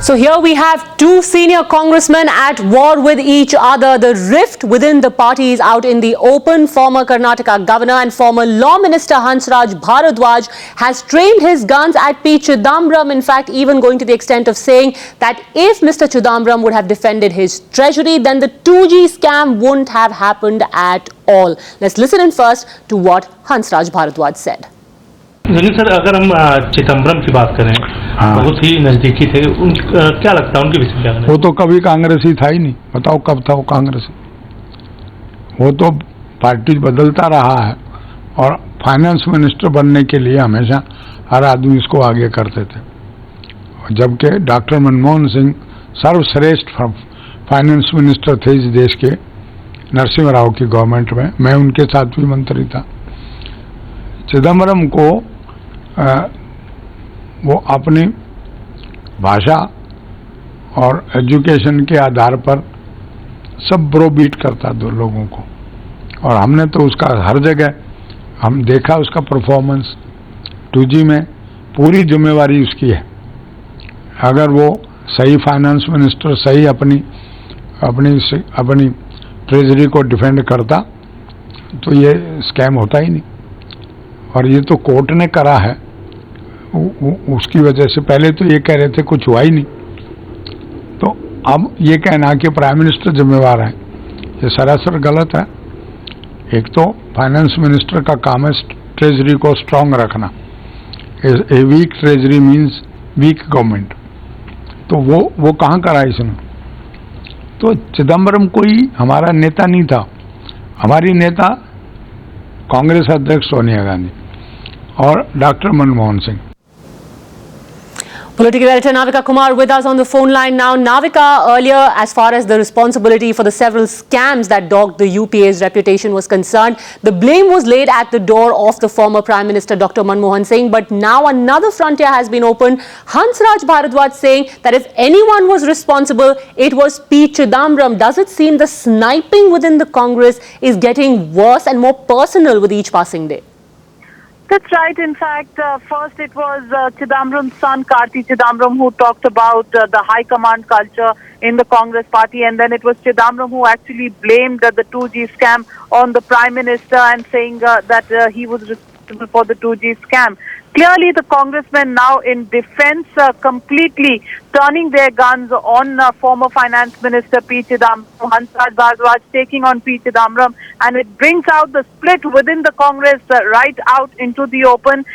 So here we have two senior congressmen at war with each other. The rift within the party is out in the open. Former Karnataka governor and former law minister Hansraj Bharadwaj has trained his guns at P. Chidambaram. In fact, even going to the extent of saying that if Mr. Chidambaram would have defended his treasury, then the 2G scam wouldn't have happened at all. Let's listen in first to what Hansraj Bharadwaj said. लेकिन sir अगर हम चिदम्बरम की बात करें, बहुत ही नजदीकी थे, क्या लगता है उनके विषय में क्या कहना है? वो तो कभी कांग्रेसी था ही नहीं। बताओ कब था वो कांग्रेसी? वो तो पार्टी बदलता रहा है और फाइनेंस मिनिस्टर बनने के लिए हमेशा हर आदमी इसको आगे करते थे। जबकि डॉक्टर मनमोहन सिंह सर्वश्रेष्ठ फाइनेंस मिनिस्टर थे इस देश के, नरसिम्हा राव की गवर्नमेंट में। मैं उनके साथ भी मंत्री था। चिदम्बरम को वो अपनी भाषा और एजुकेशन के आधार पर सब ब्रोबीट करता दो लोगों को, और हमने तो उसका हर जगह हम देखा उसका परफॉर्मेंस। 2G में पूरी जिम्मेवारी उसकी है। अगर वो सही फाइनेंस मिनिस्टर सही अपनी ट्रेजरी को डिफेंड करता तो ये स्कैम होता ही नहीं। और ये तो कोर्ट ने करा है, उसकी वजह से। पहले तो ये कह रहे थे कुछ हुआ ही नहीं, तो अब ये कहना कि प्राइम मिनिस्टर जिम्मेवार है, ये सरासर गलत है। एक तो फाइनेंस मिनिस्टर का काम है ट्रेजरी को स्ट्रांग रखना। A weak treasury means weak government. तो वो कहाँ करा इसने? तो चिदम्बरम कोई हमारा नेता नहीं था। हमारी नेता कांग्रेस अध्यक्ष सोनिया गांधी और doctor Manmohan Singh. Political editor Navika Kumar with us on the phone line now. Navika, earlier, as far as the responsibility for the several scams that dogged the UPA's reputation was concerned, the blame was laid at the door of the former Prime Minister Dr. Manmohan Singh. But now another frontier has been opened. Hansraj Bharadwaj saying that if anyone was responsible, it was P. Chidambaram. Does it seem the sniping within the Congress is getting worse and more personal with each passing day? That's right. In fact, first it was Chidambaram's son, Karti Chidambaram, who talked about the high command culture in the Congress party. And then it was Chidambaram who actually blamed the 2G scam on the Prime Minister and saying that he was responsible for the 2G scam. Clearly, the congressmen now in defense completely turning their guns on former Finance Minister P. Chidambaram, Hansraj Bharadwaj taking on P. Chidambaram, and it brings out the split within the Congress right out into the open.